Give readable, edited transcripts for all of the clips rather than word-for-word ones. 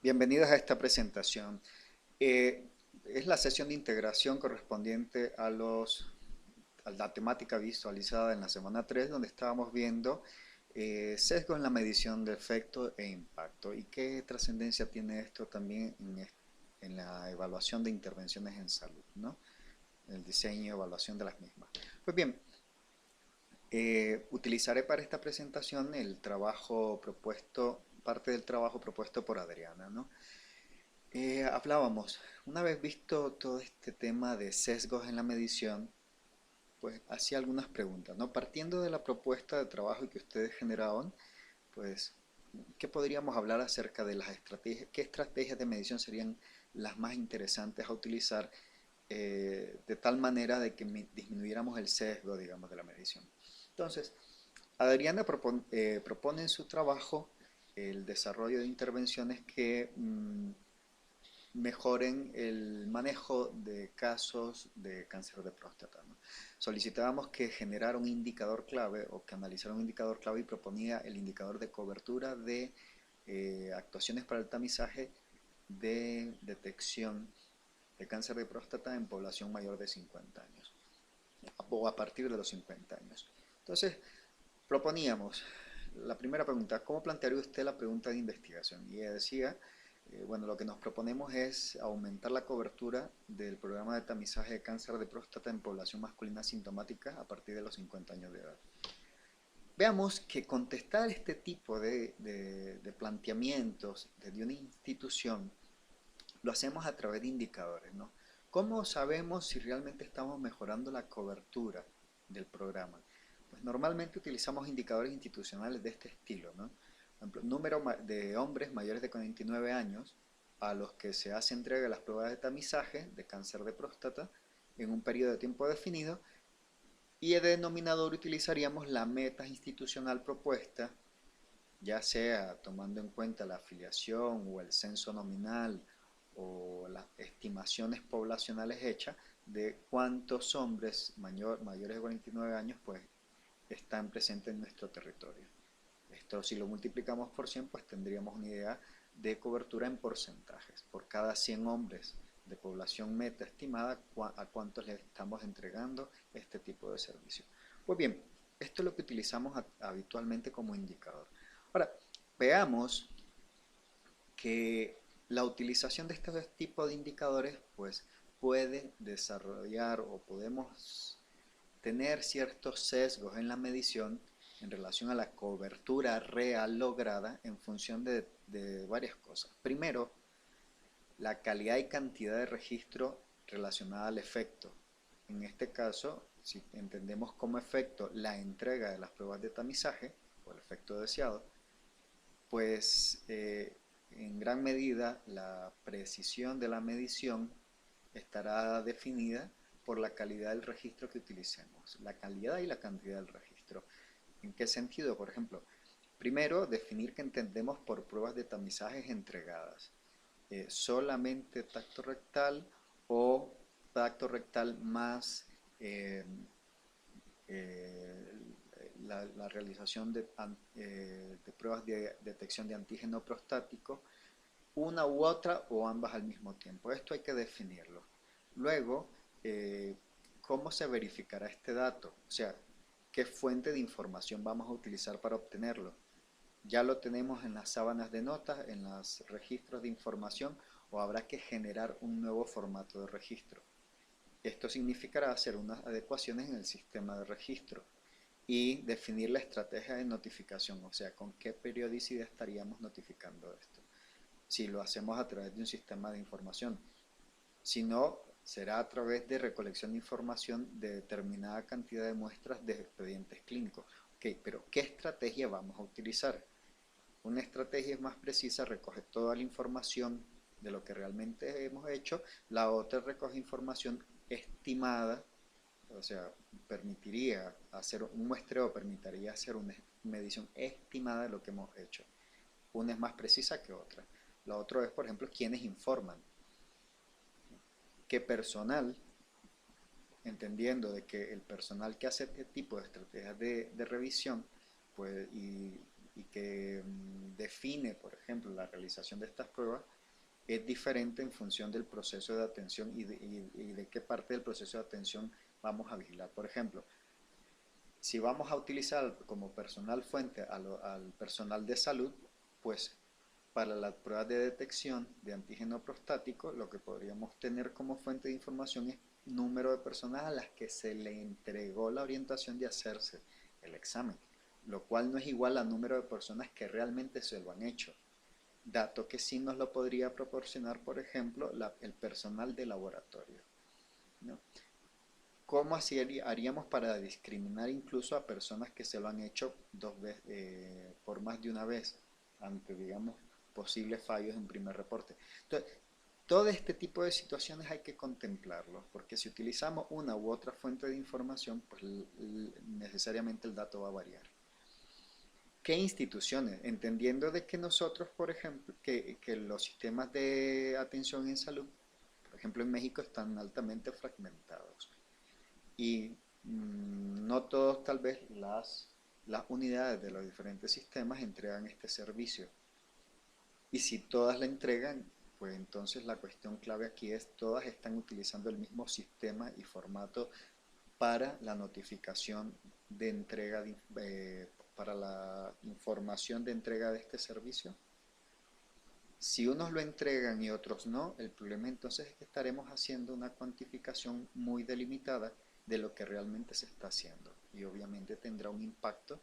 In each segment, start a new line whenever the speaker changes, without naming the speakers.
Bienvenidos a esta presentación. Es la sesión de integración correspondiente a la temática visualizada en la semana 3, donde estábamos viendo sesgo en la medición de efecto e impacto y qué trascendencia tiene esto también en la evaluación de intervenciones en salud, ¿no? El diseño y evaluación de las mismas. Pues bien, utilizaré para esta presentación el trabajo propuesto, parte del trabajo propuesto por Adriana, ¿no? Hablábamos, una vez visto todo este tema de sesgos en la medición, pues hacía algunas preguntas, ¿no? Partiendo de la propuesta de trabajo que ustedes generaban, pues, ¿qué podríamos hablar acerca de las estrategias? ¿Qué estrategias de medición serían las más interesantes a utilizar de tal manera de que disminuyéramos el sesgo, digamos, de la medición? Entonces, Adriana propone en su trabajo el desarrollo de intervenciones que mejoren el manejo de casos de cáncer de próstata, ¿no? Solicitábamos que generara un indicador clave o que analizara un indicador clave y proponía el indicador de cobertura de actuaciones para el tamizaje de detección de cáncer de próstata en población mayor de 50 años o a partir de los 50 años. Entonces, proponíamos la primera pregunta: ¿cómo plantearía usted la pregunta de investigación? Y ella decía, bueno, lo que nos proponemos es aumentar la cobertura del programa de tamizaje de cáncer de próstata en población masculina sintomática a partir de los 50 años de edad. Veamos que contestar este tipo de planteamientos desde una institución lo hacemos a través de indicadores, ¿no? ¿Cómo sabemos si realmente estamos mejorando la cobertura del programa? Pues normalmente utilizamos indicadores institucionales de este estilo, ¿no? Por ejemplo, número de hombres mayores de 49 años a los que se hace entrega de las pruebas de tamizaje de cáncer de próstata en un periodo de tiempo definido, y de denominador utilizaríamos la meta institucional propuesta, ya sea tomando en cuenta la afiliación o el censo nominal o las estimaciones poblacionales hechas de cuántos hombres mayores de 49 años pues están presentes en nuestro territorio. Esto, si lo multiplicamos por 100, pues tendríamos una idea de cobertura en porcentajes. Por cada 100 hombres de población meta estimada, a cuántos le estamos entregando este tipo de servicio. Pues bien, esto es lo que utilizamos habitualmente como indicador. Ahora, veamos que la utilización de estos tipos de indicadores pues puede desarrollar o podemos tener ciertos sesgos en la medición en relación a la cobertura real lograda en función de varias cosas. Primero, la calidad y cantidad de registro relacionada al efecto. En este caso, si entendemos como efecto la entrega de las pruebas de tamizaje o el efecto deseado, pues en gran medida la precisión de la medición estará definida por la calidad del registro que utilicemos, la calidad y la cantidad del registro. ¿En qué sentido? Por ejemplo, primero, definir qué entendemos por pruebas de tamizajes entregadas. Solamente tacto rectal o tacto rectal más eh, eh, la realización de pruebas de detección de antígeno prostático, una u otra o ambas al mismo tiempo. Esto hay que definirlo. Luego, ¿cómo se verificará este dato? O sea, ¿qué fuente de información vamos a utilizar para obtenerlo? ¿Ya lo tenemos en las sábanas de notas, en los registros de información, o habrá que generar un nuevo formato de registro? Esto significará hacer unas adecuaciones en el sistema de registro y definir la estrategia de notificación, o sea, con qué periodicidad estaríamos notificando esto, si lo hacemos a través de un sistema de información. Si no, será a través de recolección de información de determinada cantidad de muestras de expedientes clínicos. Ok, pero ¿qué estrategia vamos a utilizar? Una estrategia más precisa, recoge toda la información de lo que realmente hemos hecho. La otra recoge información estimada, o sea, permitiría hacer un muestreo, permitiría hacer una medición estimada de lo que hemos hecho. Una es más precisa que otra. La otra es, por ejemplo, quienes informan. ¿Qué personal? Entendiendo de que el personal que hace este tipo de estrategias de revisión pues, y que define, por ejemplo, la realización de estas pruebas, es diferente en función del proceso de atención y de qué parte del proceso de atención vamos a vigilar. Por ejemplo, si vamos a utilizar como personal fuente al personal de salud, pues para las pruebas de detección de antígeno prostático, lo que podríamos tener como fuente de información es número de personas a las que se le entregó la orientación de hacerse el examen, lo cual no es igual al número de personas que realmente se lo han hecho. Dato que sí nos lo podría proporcionar, por ejemplo, el personal de laboratorio, ¿no? ¿Cómo así haríamos para discriminar incluso a personas que se lo han hecho dos veces, por más de una vez, ante, digamos, posibles fallos en primer reporte? Entonces, todo este tipo de situaciones hay que contemplarlos, porque si utilizamos una u otra fuente de información, pues necesariamente el dato va a variar. ¿Qué instituciones? Entendiendo de que nosotros, por ejemplo, que los sistemas de atención en salud, por ejemplo en México, están altamente fragmentados y no todos tal vez las unidades de los diferentes sistemas entregan este servicio. Y si todas la entregan, pues entonces la cuestión clave aquí es todas están utilizando el mismo sistema y formato para la notificación de entrega, para la información de entrega de este servicio. Si unos lo entregan y otros no, el problema entonces es que estaremos haciendo una cuantificación muy delimitada de lo que realmente se está haciendo y obviamente tendrá un impacto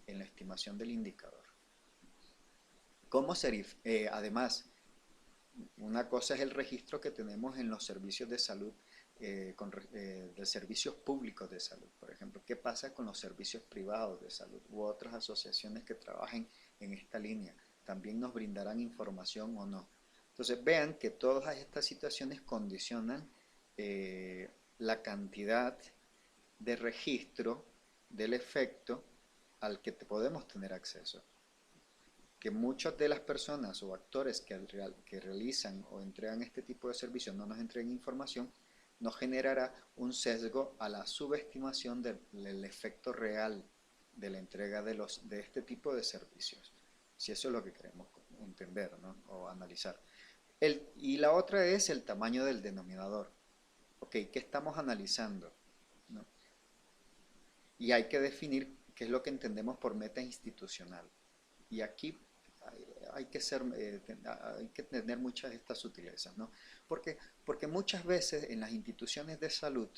en la estimación del indicador. ¿Cómo se, además, una cosa es el registro que tenemos en los servicios de salud, de servicios públicos de salud, por ejemplo, qué pasa con los servicios privados de salud u otras asociaciones que trabajen en esta línea, también nos brindarán información o no. Entonces vean que todas estas situaciones condicionan la cantidad de registro del efecto al que podemos tener acceso. Que muchas de las personas o actores que realizan o entregan este tipo de servicios no nos entreguen información, nos generará un sesgo a la subestimación del efecto real de la entrega de este tipo de servicios. Si eso es lo que queremos entender, ¿no? O analizar. Y la otra es el tamaño del denominador. Ok, ¿qué estamos analizando? ¿No? Y hay que definir qué es lo que entendemos por meta institucional. Y aquí hay que hay que tener muchas de estas sutilezas, ¿no? Porque muchas veces en las instituciones de salud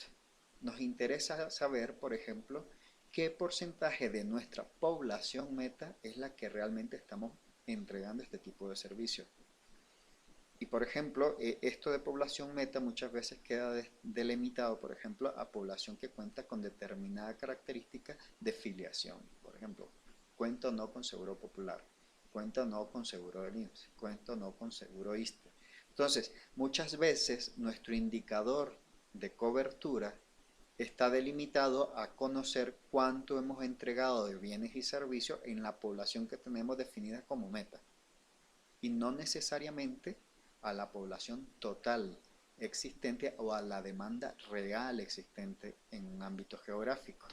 nos interesa saber, por ejemplo, qué porcentaje de nuestra población meta es la que realmente estamos entregando este tipo de servicios. Y por ejemplo, esto de población meta muchas veces queda delimitado, por ejemplo, a población que cuenta con determinada característica de filiación. Por ejemplo, cuenta o no con seguro popular, cuenta o no con seguro del IMSS, cuenta o no con seguro ISSSTE. Entonces, muchas veces nuestro indicador de cobertura está delimitado a conocer cuánto hemos entregado de bienes y servicios en la población que tenemos definida como meta. Y no necesariamente a la población total existente o a la demanda real existente en un ámbito geográfico.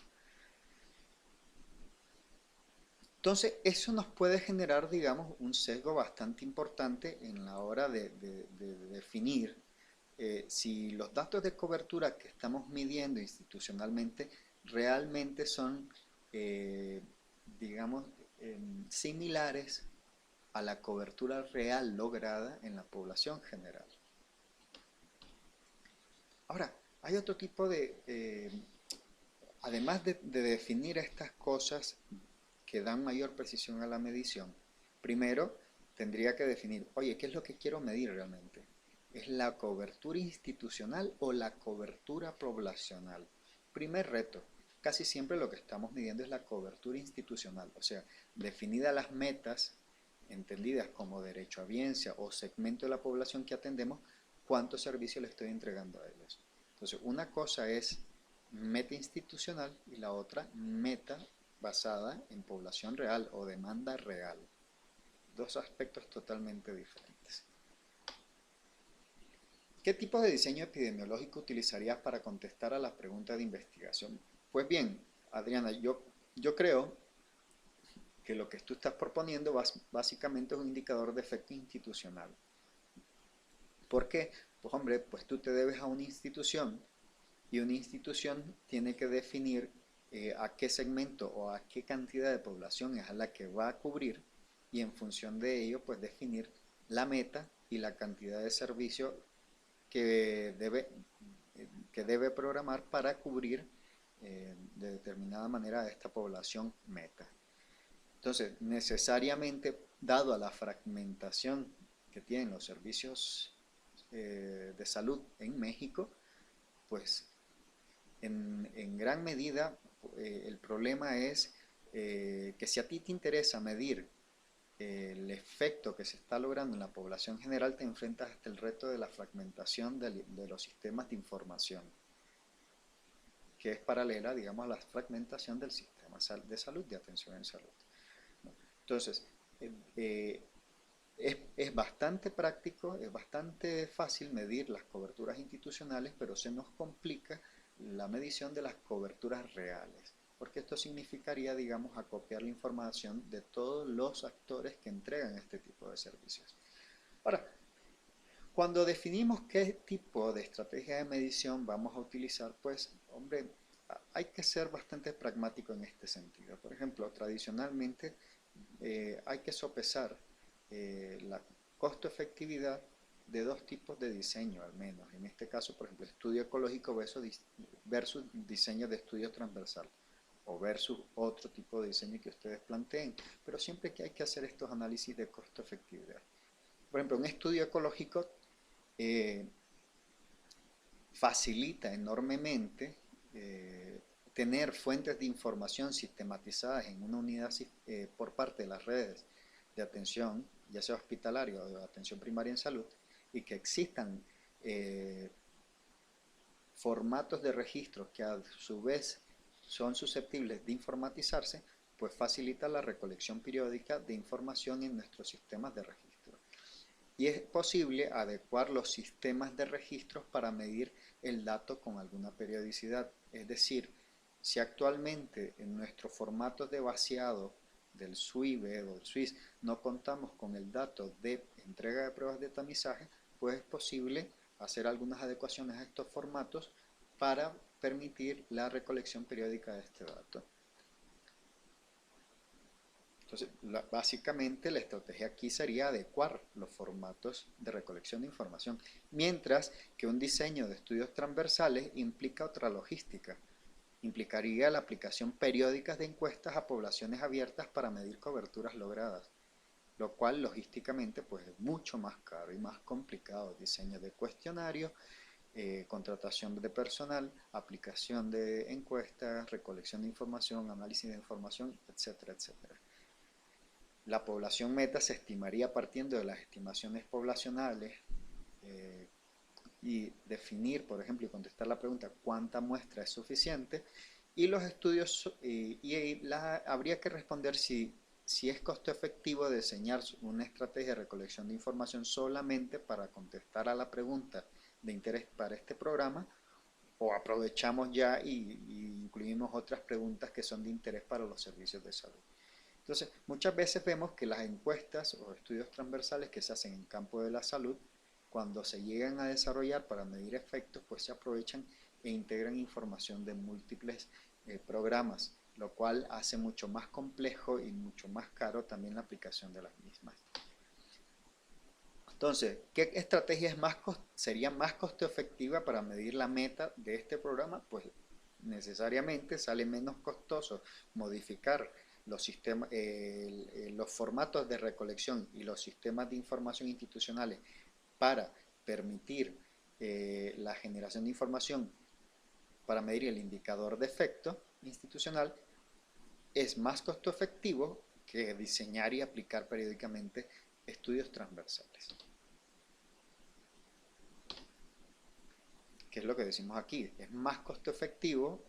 Entonces, eso nos puede generar, digamos, un sesgo bastante importante en la hora de definir si los datos de cobertura que estamos midiendo institucionalmente realmente son, digamos, similares a la cobertura real lograda en la población general. Ahora, hay otro tipo además de definir estas cosas que dan mayor precisión a la medición, primero tendría que definir, oye, ¿qué es lo que quiero medir realmente? ¿Es la cobertura institucional o la cobertura poblacional? Primer reto, casi siempre lo que estamos midiendo es la cobertura institucional, o sea, definidas las metas entendidas como derecho a biencia o segmento de la población que atendemos, cuántos servicios le estoy entregando a ellos. Entonces, una cosa es meta institucional y la otra meta basada en población real o demanda real. Dos aspectos totalmente diferentes. ¿Qué tipo de diseño epidemiológico utilizarías para contestar a las preguntas de investigación? Pues bien, Adriana, yo creo que lo que tú estás proponiendo básicamente es un indicador de efecto institucional. ¿Por qué? Pues hombre, pues tú te debes a una institución y una institución tiene que definir a qué segmento o a qué cantidad de población es a la que va a cubrir y en función de ello pues definir la meta y la cantidad de servicio que debe, que debe programar para cubrir de determinada manera a esta población meta. Entonces, necesariamente, dado a la fragmentación que tienen los servicios de salud en México, pues en gran medida el problema es que si a ti te interesa medir el efecto que se está logrando en la población general, te enfrentas hasta el reto de la fragmentación de los sistemas de información, que es paralela, digamos, a la fragmentación del sistema de salud, de atención en salud. Entonces, es bastante práctico, es bastante fácil medir las coberturas institucionales, pero se nos complica la medición de las coberturas reales, porque esto significaría, digamos, acopiar la información de todos los actores que entregan este tipo de servicios. Ahora, cuando definimos qué tipo de estrategia de medición vamos a utilizar, pues, hombre, hay que ser bastante pragmático en este sentido. Por ejemplo, tradicionalmente hay que sopesar la costo-efectividad de dos tipos de diseño al menos. En este caso, por ejemplo, estudio ecológico versus diseño de estudio transversal o versus otro tipo de diseño que ustedes planteen. Pero siempre que hay que hacer estos análisis de costo-efectividad. Por ejemplo, un estudio ecológico eh, facilita enormemente tener fuentes de información sistematizadas en una unidad por parte de las redes de atención, ya sea hospitalaria o de atención primaria en salud, y que existan formatos de registros que a su vez son susceptibles de informatizarse, pues facilita la recolección periódica de información en nuestros sistemas de registro. Y es posible adecuar los sistemas de registros para medir el dato con alguna periodicidad. Es decir, si actualmente en nuestros formatos de vaciado del SWIBE o del SWIS no contamos con el dato de entrega de pruebas de tamizaje, pues es posible hacer algunas adecuaciones a estos formatos para permitir la recolección periódica de este dato. Entonces, básicamente la estrategia aquí sería adecuar los formatos de recolección de información, mientras que un diseño de estudios transversales implica otra logística. Implicaría la aplicación periódica de encuestas a poblaciones abiertas para medir coberturas logradas, lo cual logísticamente pues, es mucho más caro y más complicado. Diseño de cuestionarios, contratación de personal, aplicación de encuestas, recolección de información, análisis de información, etcétera, etcétera. La población meta se estimaría partiendo de las estimaciones poblacionales y definir, por ejemplo, y contestar la pregunta cuánta muestra es suficiente, y los estudios, habría que responder si es costo efectivo diseñar una estrategia de recolección de información solamente para contestar a la pregunta de interés para este programa, o aprovechamos ya y incluimos otras preguntas que son de interés para los servicios de salud. Entonces, muchas veces vemos que las encuestas o estudios transversales que se hacen en campo de la salud, cuando se llegan a desarrollar para medir efectos, pues se aprovechan e integran información de múltiples programas, lo cual hace mucho más complejo y mucho más caro también la aplicación de las mismas. Entonces, ¿qué estrategia sería más costo efectiva para medir la meta de este programa? Pues necesariamente sale menos costoso modificar los sistemas, los formatos de recolección y los sistemas de información institucionales para permitir la generación de información para medir el indicador de efecto institucional, es más costo efectivo que diseñar y aplicar periódicamente estudios transversales. ¿Qué es lo que decimos aquí? Es más costo efectivo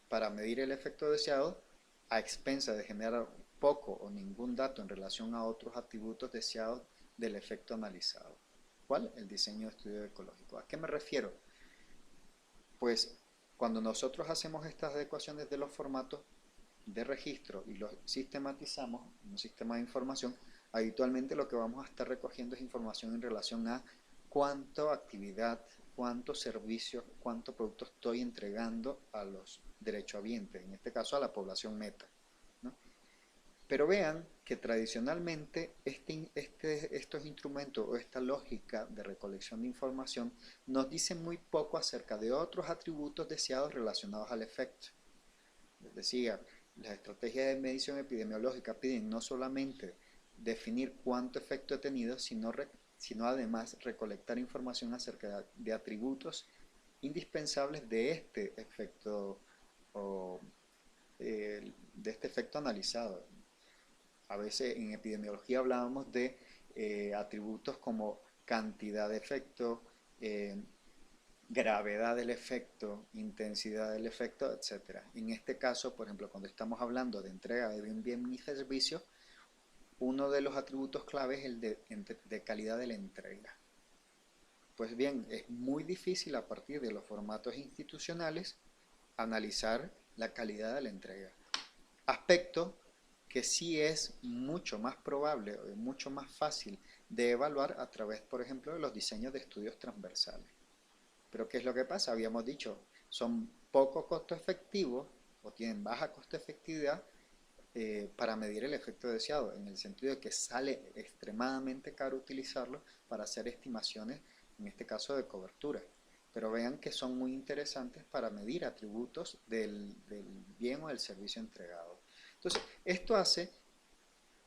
para medir el efecto deseado a expensa de generar poco o ningún dato en relación a otros atributos deseados del efecto analizado. ¿Cuál? El diseño de estudio ecológico. ¿A qué me refiero? Pues cuando nosotros hacemos estas adecuaciones de los formatos de registro y los sistematizamos en un sistema de información, habitualmente lo que vamos a estar recogiendo es información en relación a cuánta actividad, cuántos servicios, cuánto producto estoy entregando a los derechohabientes, en este caso a la población meta, ¿no? Pero vean que tradicionalmente estos instrumentos o esta lógica de recolección de información nos dicen muy poco acerca de otros atributos deseados relacionados al efecto. Les decía, las estrategias de medición epidemiológica piden no solamente definir cuánto efecto he tenido, sino además recolectar información acerca de atributos indispensables de este efecto o de este efecto analizado. A veces en epidemiología hablábamos de atributos como cantidad de efecto, gravedad del efecto, intensidad del efecto, etc. En este caso, por ejemplo, cuando estamos hablando de entrega de un bien y servicio, uno de los atributos clave es el de calidad de la entrega. Pues bien, es muy difícil a partir de los formatos institucionales analizar la calidad de la entrega. Aspecto que sí es mucho más probable o mucho más fácil de evaluar a través, por ejemplo, de los diseños de estudios transversales. Pero ¿qué es lo que pasa? Habíamos dicho, son poco costo efectivos o tienen baja costo efectividad para medir el efecto deseado, en el sentido de que sale extremadamente caro utilizarlo para hacer estimaciones, en este caso de cobertura. Pero vean que son muy interesantes para medir atributos del bien o del servicio entregado. Entonces, esto hace,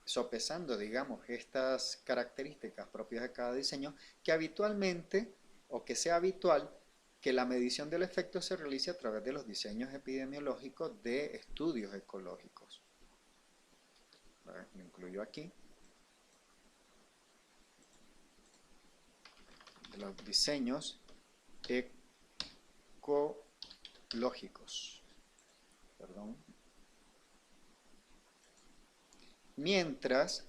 sopesando, digamos, estas características propias de cada diseño, que habitualmente, o que sea habitual, que la medición del efecto se realice a través de los diseños epidemiológicos de estudios ecológicos. Lo incluyo aquí. De los diseños ecológicos. Perdón. Mientras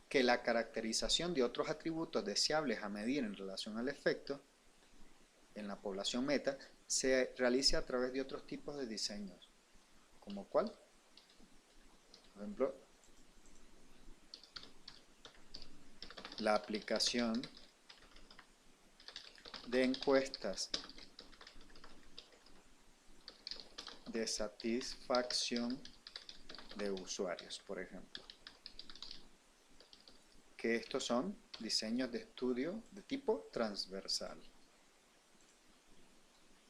que la caracterización de otros atributos deseables a medir en relación al efecto en la población meta se realice a través de otros tipos de diseños. ¿Como cuál? Por ejemplo, la aplicación de encuestas de satisfacción de usuarios, por ejemplo. Que estos son diseños de estudio de tipo transversal.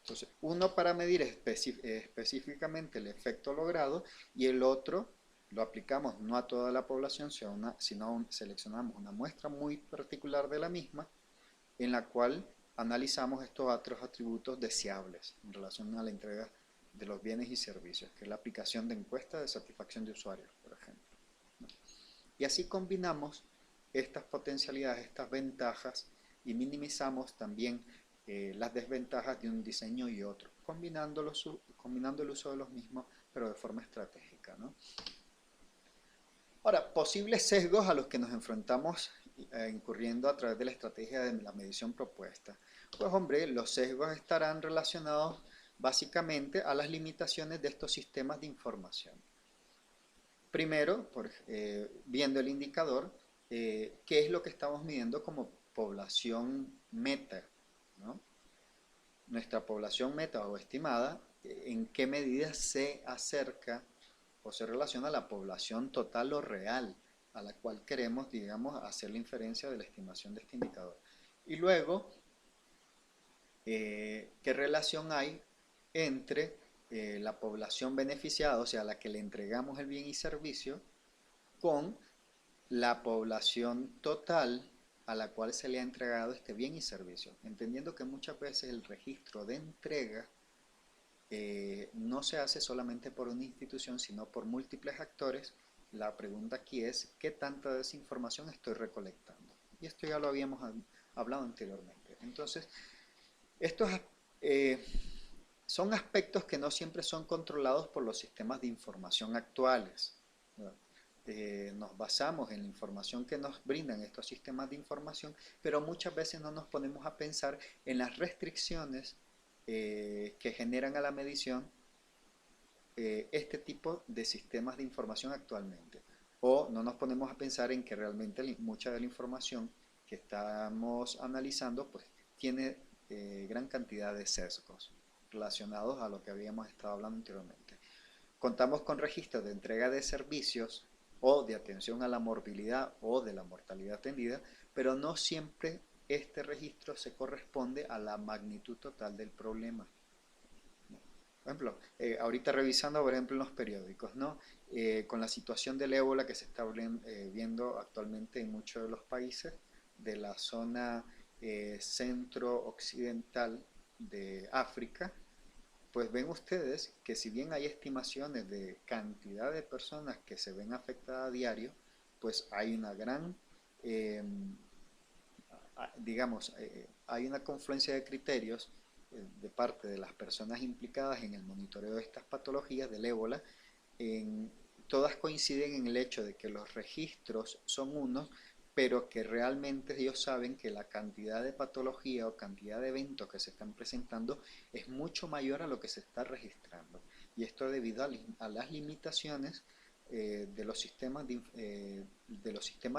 Entonces, uno para medir específicamente el efecto logrado y el otro lo aplicamos no a toda la población, sino seleccionamos una muestra muy particular de la misma en la cual analizamos estos otros atributos deseables en relación a la entrega de los bienes y servicios, que es la aplicación de encuestas de satisfacción de usuarios, por ejemplo. Y así combinamos estas potencialidades, estas ventajas, y minimizamos también las desventajas de un diseño y otro, combinando el uso de los mismos, pero de forma estratégica, ¿no? Ahora, posibles sesgos a los que nos enfrentamos incurriendo a través de la estrategia de la medición propuesta. Pues hombre, los sesgos estarán relacionados básicamente a las limitaciones de estos sistemas de información. Primero, viendo el indicador, qué es lo que estamos midiendo como población meta, ¿no? Nuestra población meta o estimada, en qué medida se acerca o se relaciona a la población total o real a la cual queremos, digamos, hacer la inferencia de la estimación de este indicador. Y luego, qué relación hay entre la población beneficiada, o sea, a la que le entregamos el bien y servicio, con la población total a la cual se le ha entregado este bien y servicio, entendiendo que muchas veces el registro de entrega no se hace solamente por una institución, sino por múltiples actores. La pregunta aquí es, ¿qué tanta desinformación estoy recolectando? Y esto ya lo habíamos hablado anteriormente. Entonces, estos son aspectos que no siempre son controlados por los sistemas de información actuales, ¿verdad? Nos basamos en la información que nos brindan estos sistemas de información, pero muchas veces no nos ponemos a pensar en las restricciones que generan a la medición este tipo de sistemas de información actualmente. O no nos ponemos a pensar en que realmente mucha de la información que estamos analizando pues tiene gran cantidad de sesgos relacionados a lo que habíamos estado hablando anteriormente. Contamos con registros de entrega de servicios o de atención a la morbilidad o de la mortalidad atendida, pero no siempre este registro se corresponde a la magnitud total del problema. Por ejemplo, ahorita revisando, por ejemplo, en los periódicos, ¿no? Con la situación del ébola que se está viendo actualmente en muchos de los países de la zona centro-occidental de África, pues ven ustedes que si bien hay estimaciones de cantidad de personas que se ven afectadas a diario, pues hay una gran, eh, digamos, hay una confluencia de criterios de parte de las personas implicadas en el monitoreo de estas patologías del ébola. En, todas coinciden en el hecho de que los registros son unos, pero que realmente ellos saben que la cantidad de patología o cantidad de eventos que se están presentando es mucho mayor a lo que se está registrando. Y esto debido a las limitaciones de los sistemas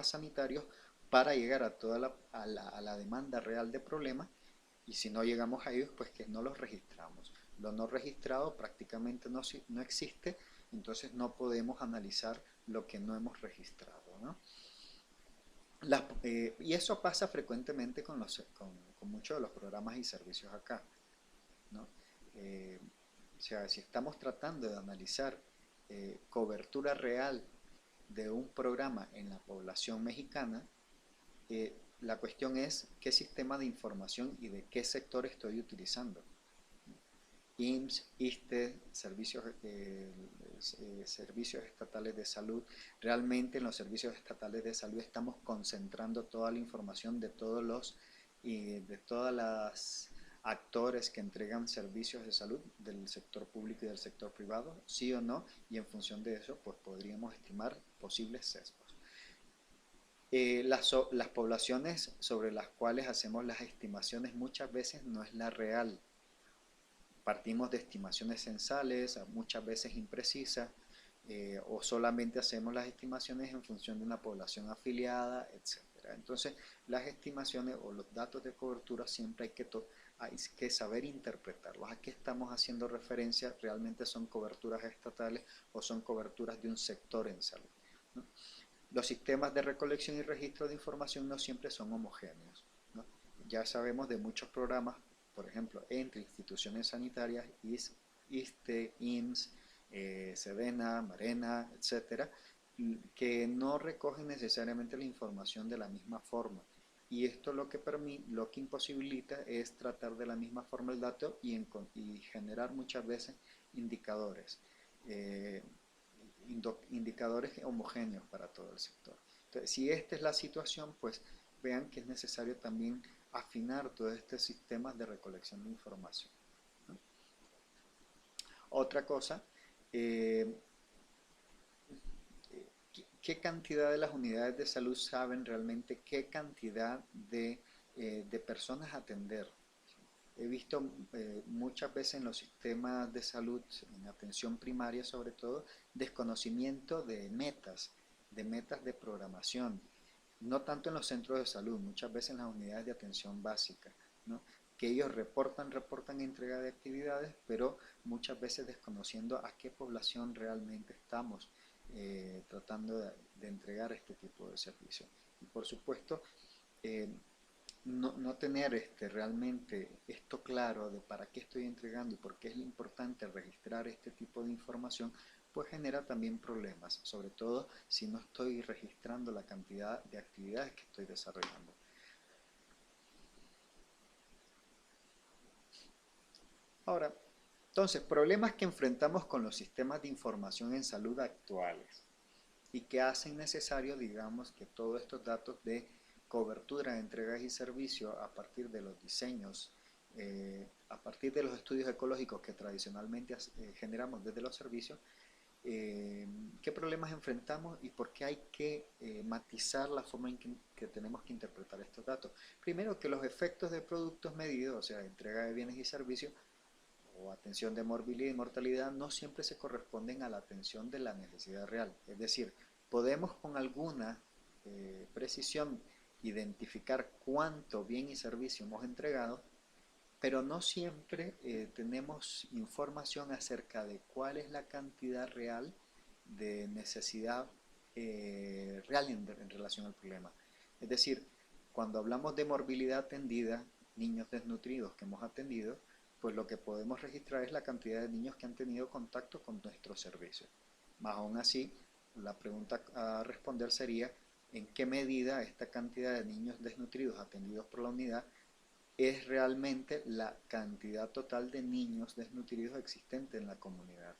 sanitarios para llegar a toda la demanda real de problemas, y si no llegamos a ellos, pues que no los registramos. Lo no registrado prácticamente no existe, entonces no podemos analizar lo que no hemos registrado, ¿no? Y eso pasa frecuentemente con muchos de los programas y servicios acá, ¿no? Eh, o sea, si estamos tratando de analizar cobertura real de un programa en la población mexicana, la cuestión es qué sistema de información y de qué sector estoy utilizando. IMSS, ISSSTE, servicios estatales de salud. Realmente en los servicios estatales de salud estamos concentrando toda la información de de todas las actores que entregan servicios de salud del sector público y del sector privado, sí o no, y en función de eso pues podríamos estimar posibles sesgos. Las poblaciones sobre las cuales hacemos las estimaciones muchas veces no es la real. Partimos de estimaciones censales, muchas veces imprecisas, o solamente hacemos las estimaciones en función de una población afiliada, etc. Entonces, las estimaciones o los datos de cobertura siempre hay que saber interpretarlos. ¿A qué estamos haciendo referencia? ¿Realmente son coberturas estatales o son coberturas de un sector en salud, ¿no? Los sistemas de recolección y registro de información no siempre son homogéneos, ¿no? Ya sabemos de muchos programas, por ejemplo, entre instituciones sanitarias, ISSSTE, IMSS, Sedena, Marena, etcétera, que no recogen necesariamente la información de la misma forma. Y esto lo que imposibilita es tratar de la misma forma el dato y generar muchas veces indicadores. Eh, Indicadores homogéneos para todo el sector. Entonces, si esta es la situación, pues vean que es necesario también afinar todos estos sistemas de recolección de información, ¿no? Otra cosa, eh, ¿qué cantidad de las unidades de salud saben realmente qué cantidad de personas atender? He visto muchas veces en los sistemas de salud, en atención primaria sobre todo, desconocimiento de metas de programación. No tanto en los centros de salud, muchas veces en las unidades de atención básica, ¿no? Que ellos reportan entrega de actividades, pero muchas veces desconociendo a qué población realmente estamos tratando de entregar este tipo de servicios. Y por supuesto, eh, no tener realmente esto claro de para qué estoy entregando y por qué es importante registrar este tipo de información, pues genera también problemas, sobre todo si no estoy registrando la cantidad de actividades que estoy desarrollando. Ahora, entonces, problemas que enfrentamos con los sistemas de información en salud actuales y que hacen necesario, digamos, que todos estos datos de cobertura de entregas y servicios a partir de los diseños, a partir de los estudios ecológicos que tradicionalmente generamos desde los servicios, qué problemas enfrentamos y por qué hay que matizar la forma en que tenemos que interpretar estos datos. Primero, que los efectos de productos medidos, o sea, entrega de bienes y servicios, o atención de morbilidad y mortalidad no siempre se corresponden a la atención de la necesidad real. Es decir, podemos con alguna precisión identificar cuánto bien y servicio hemos entregado, pero no siempre tenemos información acerca de cuál es la cantidad real de necesidad real en relación al problema. Es decir, cuando hablamos de morbilidad atendida, niños desnutridos que hemos atendido, pues lo que podemos registrar es la cantidad de niños que han tenido contacto con nuestros servicios. Más aún así, la pregunta a responder sería, ¿en qué medida esta cantidad de niños desnutridos atendidos por la unidad es realmente la cantidad total de niños desnutridos existente en la comunidad?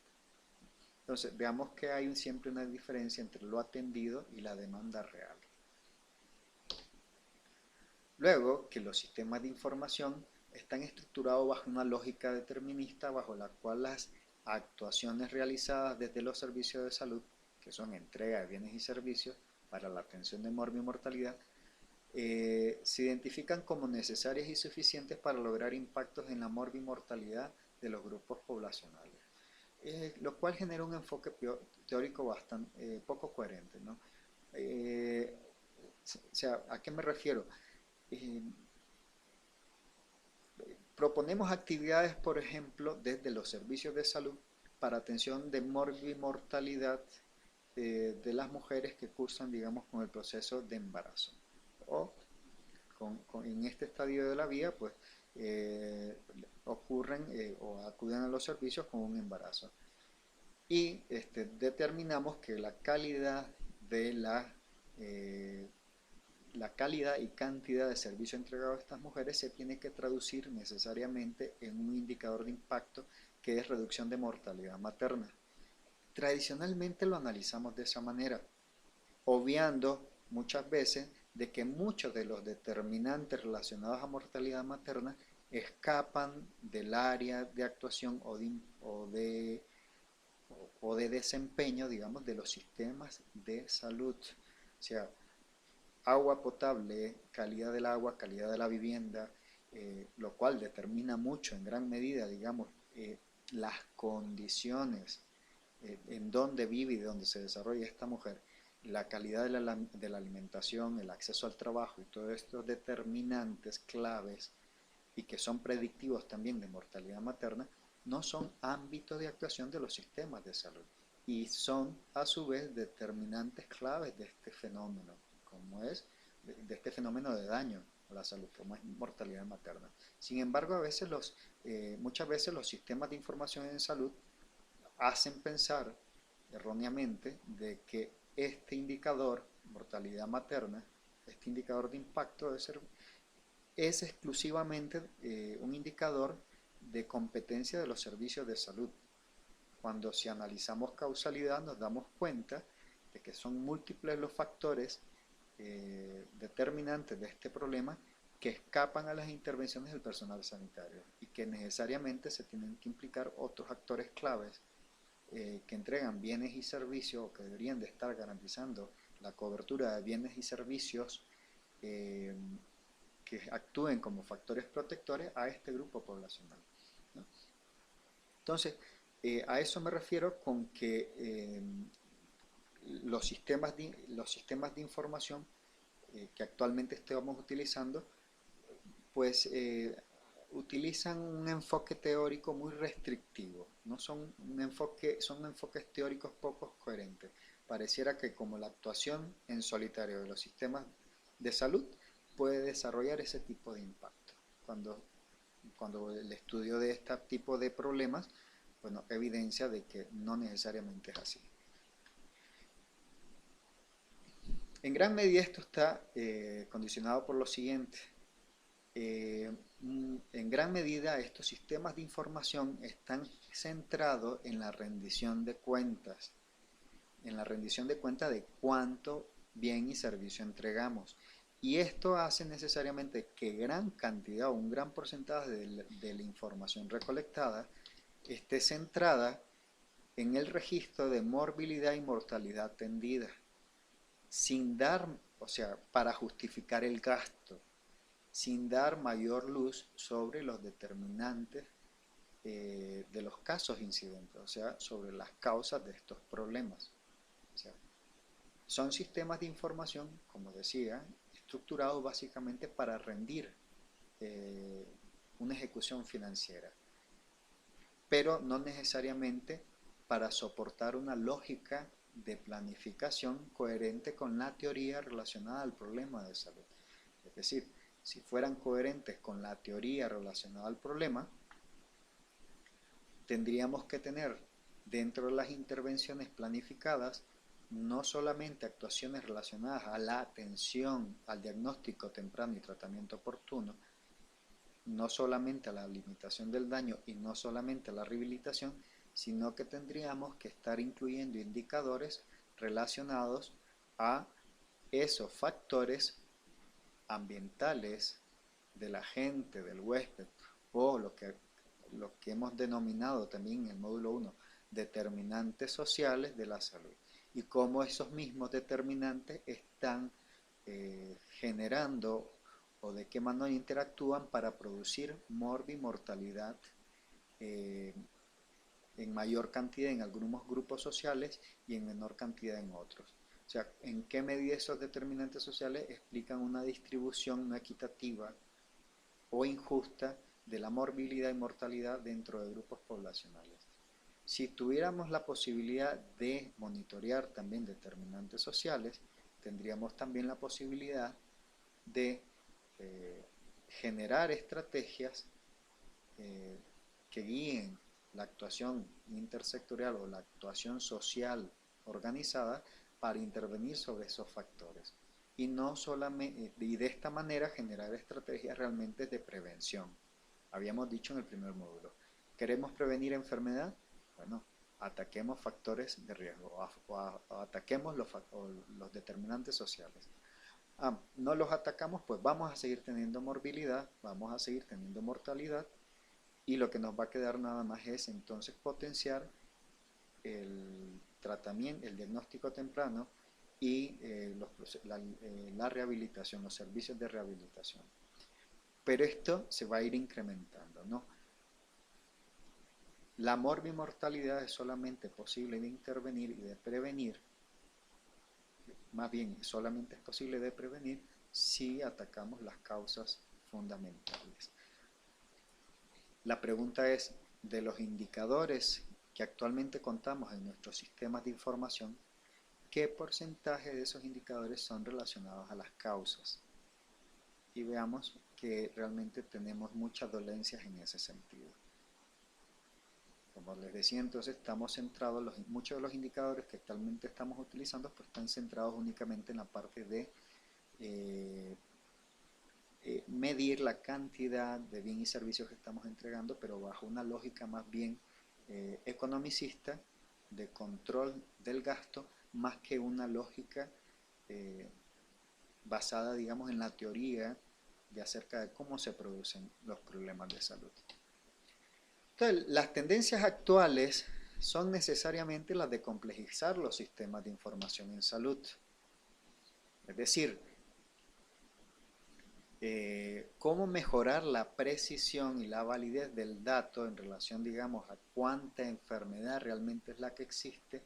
Entonces, veamos que hay siempre una diferencia entre lo atendido y la demanda real. Luego, que los sistemas de información están estructurados bajo una lógica determinista bajo la cual las actuaciones realizadas desde los servicios de salud, que son entrega de bienes y servicios para la atención de morbi y mortalidad, se identifican como necesarias y suficientes para lograr impactos en la morbimortalidad de los grupos poblacionales, lo cual genera un enfoque teórico bastante poco coherente, ¿no? O sea, ¿a qué me refiero? Eh, Proponemos actividades, por ejemplo, desde los servicios de salud para atención de morbimortalidad de las mujeres que cursan, digamos, con el proceso de embarazo. O en este estadio de la vida, pues ocurren o acuden a los servicios con un embarazo. Y determinamos que la calidad de la calidad y cantidad de servicio entregado a estas mujeres se tiene que traducir necesariamente en un indicador de impacto que es reducción de mortalidad materna. Tradicionalmente lo analizamos de esa manera, obviando muchas veces de que muchos de los determinantes relacionados a mortalidad materna escapan del área de actuación o de desempeño, digamos, de los sistemas de salud. O sea, agua potable, calidad del agua, calidad de la vivienda, lo cual determina mucho en gran medida, digamos, las condiciones en donde vive y donde se desarrolla esta mujer, la calidad de la alimentación, el acceso al trabajo y todos estos determinantes claves y que son predictivos también de mortalidad materna, no son ámbitos de actuación de los sistemas de salud y son a su vez determinantes claves de este fenómeno, como es de este fenómeno de daño a la salud, como es mortalidad materna. Sin embargo, muchas veces los sistemas de información en salud hacen pensar erróneamente de que este indicador, mortalidad materna, este indicador de impacto es exclusivamente un indicador de competencia de los servicios de salud. Cuando si analizamos causalidad nos damos cuenta de que son múltiples los factores determinantes de este problema que escapan a las intervenciones del personal sanitario y que necesariamente se tienen que implicar otros actores claves que entregan bienes y servicios o que deberían de estar garantizando la cobertura de bienes y servicios que actúen como factores protectores a este grupo poblacional, ¿no? Entonces, a eso me refiero con que los sistemas de información que actualmente estamos utilizando, pues utilizan un enfoque teórico muy restrictivo, no son son enfoques teóricos poco coherentes. Pareciera que como la actuación en solitario de los sistemas de salud puede desarrollar ese tipo de impacto, cuando el estudio de este tipo de problemas, bueno, evidencia de que no necesariamente es así. En gran medida esto está condicionado por lo siguiente. En gran medida estos sistemas de información están centrados en la rendición de cuentas, de cuánto bien y servicio entregamos. Y esto hace necesariamente que gran cantidad o un gran porcentaje de la información recolectada esté centrada en el registro de morbilidad y mortalidad atendida, sin dar, o sea, para justificar el gasto, sin dar mayor luz sobre los determinantes de los casos incidentes, o sea, sobre las causas de estos problemas. O sea, son sistemas de información, como decía, estructurados básicamente para rendir una ejecución financiera, pero no necesariamente para soportar una lógica de planificación coherente con la teoría relacionada al problema de salud. Es decir, si fueran coherentes con la teoría relacionada al problema, tendríamos que tener dentro de las intervenciones planificadas no solamente actuaciones relacionadas a la atención, al diagnóstico temprano y tratamiento oportuno, no solamente a la limitación del daño y no solamente a la rehabilitación, sino que tendríamos que estar incluyendo indicadores relacionados a esos factores ambientales de la gente, del huésped, o lo que hemos denominado también en el módulo 1, determinantes sociales de la salud, y cómo esos mismos determinantes están generando o de qué manera interactúan para producir mortalidad en mayor cantidad en algunos grupos sociales y en menor cantidad en otros. O sea, en qué medida esos determinantes sociales explican una distribución no equitativa o injusta de la morbilidad y mortalidad dentro de grupos poblacionales. Si tuviéramos la posibilidad de monitorear también determinantes sociales, tendríamos también la posibilidad de generar estrategias que guíen la actuación intersectorial o la actuación social organizada para intervenir sobre esos factores y no solamente, y de esta manera generar estrategias realmente de prevención. Habíamos dicho en el primer módulo, ¿queremos prevenir enfermedad? Bueno, ataquemos factores de riesgo o ataquemos los determinantes sociales. No los atacamos, pues vamos a seguir teniendo morbilidad, vamos a seguir teniendo mortalidad, y lo que nos va a quedar nada más es entonces potenciar el tratamiento, el diagnóstico temprano y la rehabilitación, los servicios de rehabilitación. Pero esto se va a ir incrementando, ¿no? La morbimortalidad es solamente posible de intervenir y de prevenir, más bien solamente es posible de prevenir si atacamos las causas fundamentales. La pregunta es, de los indicadores que actualmente contamos en nuestros sistemas de información, ¿qué porcentaje de esos indicadores son relacionados a las causas? Y veamos que realmente tenemos muchas dolencias en ese sentido. Como les decía, entonces estamos centrados, muchos de los indicadores que actualmente estamos utilizando pues están centrados únicamente en la parte de medir la cantidad de bienes y servicios que estamos entregando, pero bajo una lógica más bien economicista, de control del gasto, más que una lógica basada, digamos, en la teoría de acerca de cómo se producen los problemas de salud. Entonces, las tendencias actuales son necesariamente las de complejizar los sistemas de información en salud. Es decir, cómo mejorar la precisión y la validez del dato en relación, digamos, a cuánta enfermedad realmente es la que existe,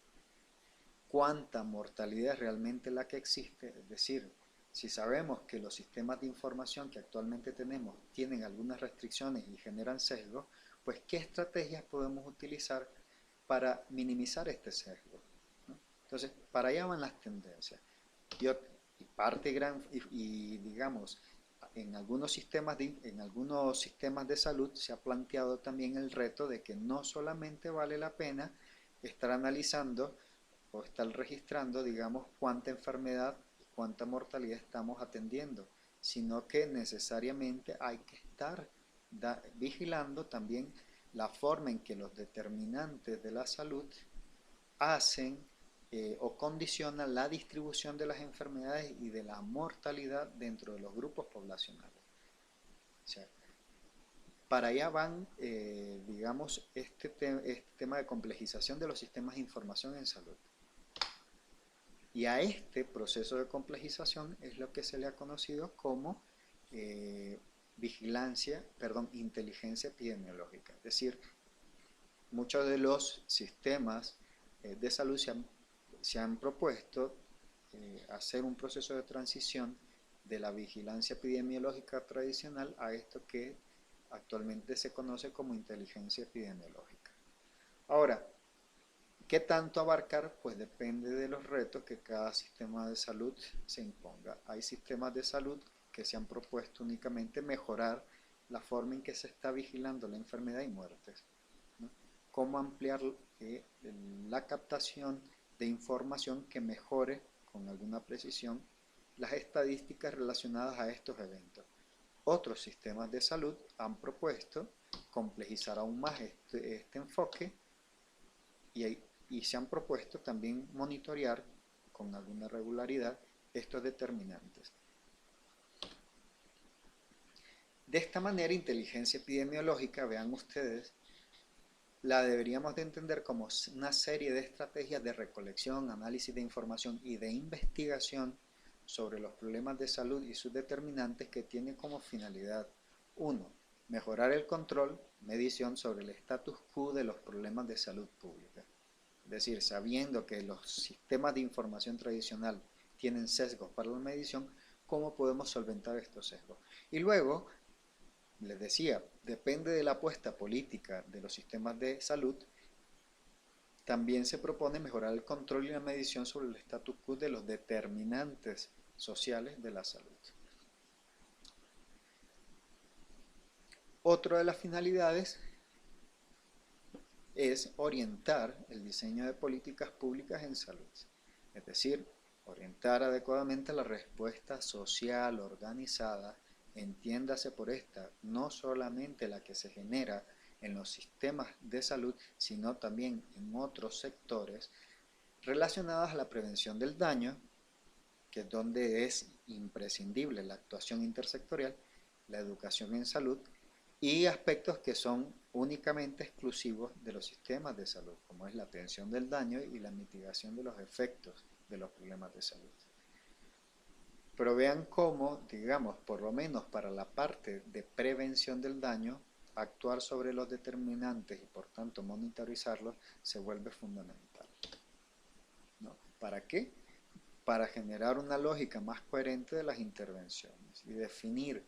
cuánta mortalidad es realmente la que existe. Es decir, si sabemos que los sistemas de información que actualmente tenemos tienen algunas restricciones y generan sesgos, pues ¿qué estrategias podemos utilizar para minimizar este sesgo? ¿No? Entonces, para allá van las tendencias. Digamos, en algunos sistemas de salud se ha planteado también el reto de que no solamente vale la pena estar analizando o estar registrando, digamos, cuánta enfermedad y cuánta mortalidad estamos atendiendo, sino que necesariamente hay que estar vigilando también la forma en que los determinantes de la salud hacen o condicionan la distribución de las enfermedades y de la mortalidad dentro de los grupos poblacionales. O sea, para allá van, digamos, este tema de complejización de los sistemas de información en salud. Y a este proceso de complejización es lo que se le ha conocido como inteligencia epidemiológica. Es decir, muchos de los sistemas de salud se han propuesto hacer un proceso de transición de la vigilancia epidemiológica tradicional a esto que actualmente se conoce como inteligencia epidemiológica. Ahora, ¿qué tanto abarcar? Pues depende de los retos que cada sistema de salud se imponga. Hay sistemas de salud que se han propuesto únicamente mejorar la forma en que se está vigilando la enfermedad y muertes, ¿no? Cómo ampliar la captación de información que mejore con alguna precisión las estadísticas relacionadas a estos eventos. Otros sistemas de salud han propuesto complejizar aún más este enfoque y se han propuesto también monitorear con alguna regularidad estos determinantes. De esta manera, inteligencia epidemiológica, vean ustedes, la deberíamos de entender como una serie de estrategias de recolección, análisis de información y de investigación sobre los problemas de salud y sus determinantes que tiene como finalidad: 1. Mejorar el control, medición sobre el status quo de los problemas de salud pública. Es decir, sabiendo que los sistemas de información tradicional tienen sesgos para la medición, ¿cómo podemos solventar estos sesgos? Y luego, les decía, depende de la apuesta política de los sistemas de salud, también se propone mejorar el control y la medición sobre el status quo de los determinantes sociales de la salud. Otra de las finalidades es orientar el diseño de políticas públicas en salud, es decir, orientar adecuadamente la respuesta social organizada, entiéndase por esta no solamente la que se genera en los sistemas de salud, sino también en otros sectores relacionadas a la prevención del daño, que es donde es imprescindible la actuación intersectorial, la educación en salud, y aspectos que son únicamente exclusivos de los sistemas de salud, como es la atención del daño y la mitigación de los efectos de los problemas de salud. Pero vean cómo, digamos, por lo menos para la parte de prevención del daño, actuar sobre los determinantes y por tanto monitorizarlos se vuelve fundamental, ¿no? ¿Para qué? Para generar una lógica más coherente de las intervenciones y definir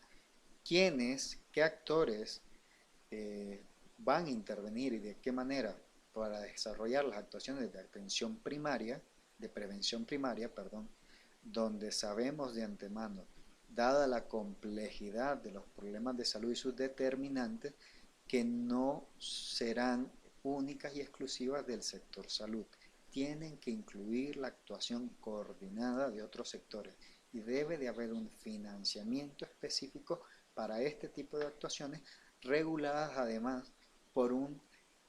quiénes, qué actores van a intervenir y de qué manera para desarrollar las actuaciones de atención primaria, de prevención primaria, perdón, donde sabemos de antemano, dada la complejidad de los problemas de salud y sus determinantes, que no serán únicas y exclusivas del sector salud. Tienen que incluir la actuación coordinada de otros sectores y debe de haber un financiamiento específico para este tipo de actuaciones, reguladas además por un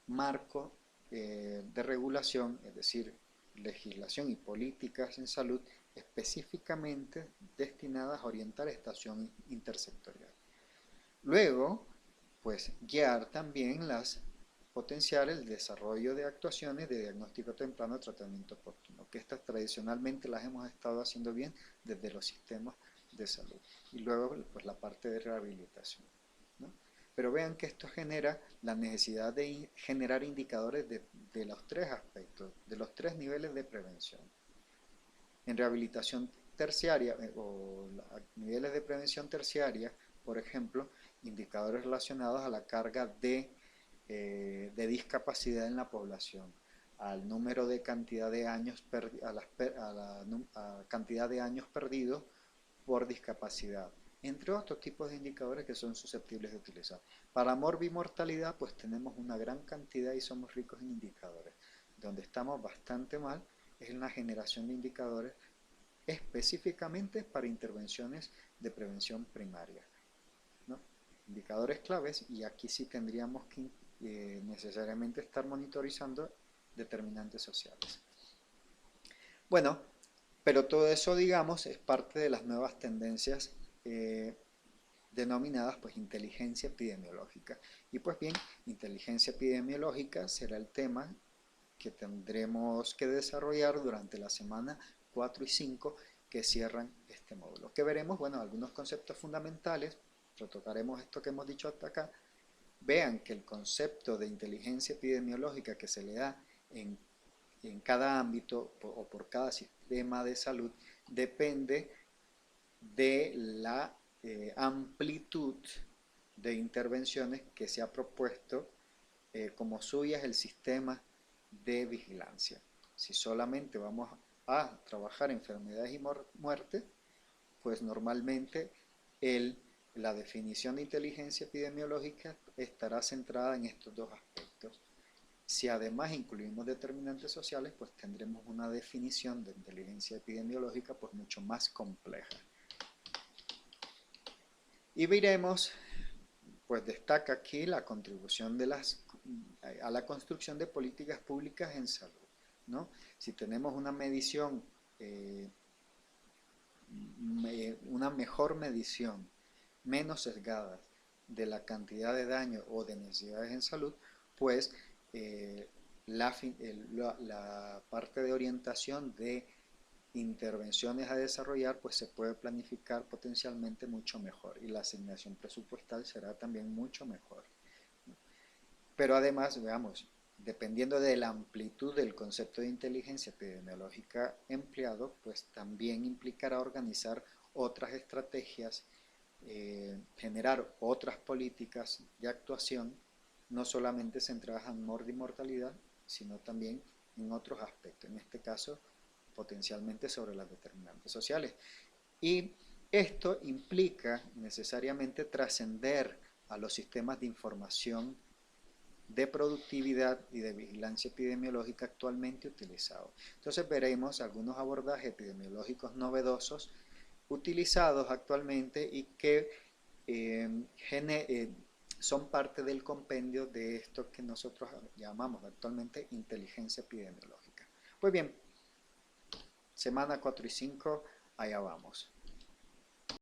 marco de regulación, es decir, legislación y políticas en salud específicamente destinadas a orientar esta acción intersectorial. Luego, pues guiar también potenciar el desarrollo de actuaciones de diagnóstico temprano, tratamiento oportuno, que estas tradicionalmente las hemos estado haciendo bien desde los sistemas de salud. Y luego, pues la parte de rehabilitación, ¿no? Pero vean que esto genera la necesidad de generar indicadores de los tres aspectos, de los tres niveles de prevención. En rehabilitación terciaria o niveles de prevención terciaria, por ejemplo, indicadores relacionados a la carga de discapacidad en la población, al número de cantidad de años, a cantidad de años perdidos por discapacidad, entre otros tipos de indicadores que son susceptibles de utilizar. Para morbimortalidad, pues tenemos una gran cantidad y somos ricos en indicadores. Donde estamos bastante mal es en la generación de indicadores específicamente para intervenciones de prevención primaria, ¿no? Indicadores claves, y aquí sí tendríamos que necesariamente estar monitorizando determinantes sociales. Bueno, pero todo eso, digamos, es parte de las nuevas tendencias denominadas pues inteligencia epidemiológica. Y pues bien, inteligencia epidemiológica será el tema que tendremos que desarrollar durante la semana 4 y 5 que cierran este módulo. Que veremos, bueno, algunos conceptos fundamentales, retocaremos esto que hemos dicho hasta acá, vean que el concepto de inteligencia epidemiológica que se le da en cada ámbito o por cada sistema de salud depende de la amplitud de intervenciones que se ha propuesto como suyas el sistema de vigilancia. Si solamente vamos a trabajar enfermedades y muerte, pues normalmente la definición de inteligencia epidemiológica estará centrada en estos dos aspectos. Si además incluimos determinantes sociales, pues tendremos una definición de inteligencia epidemiológica pues mucho más compleja. Y veremos, pues destaca aquí la contribución a la construcción de políticas públicas en salud, ¿no? Si tenemos una medición, una mejor medición, menos sesgada de la cantidad de daño o de necesidades en salud, pues la parte de orientación de intervenciones a desarrollar pues se puede planificar potencialmente mucho mejor y la asignación presupuestal será también mucho mejor. Pero además, veamos, dependiendo de la amplitud del concepto de inteligencia epidemiológica empleado, pues también implicará organizar otras estrategias, generar otras políticas de actuación, no solamente centradas en muerte y mortalidad, sino también en otros aspectos, en este caso potencialmente sobre las determinantes sociales. Y esto implica necesariamente trascender a los sistemas de información de productividad y de vigilancia epidemiológica actualmente utilizados. Entonces veremos algunos abordajes epidemiológicos novedosos utilizados actualmente y que son parte del compendio de esto que nosotros llamamos actualmente inteligencia epidemiológica. Pues bien, semana 4 y 5, allá vamos.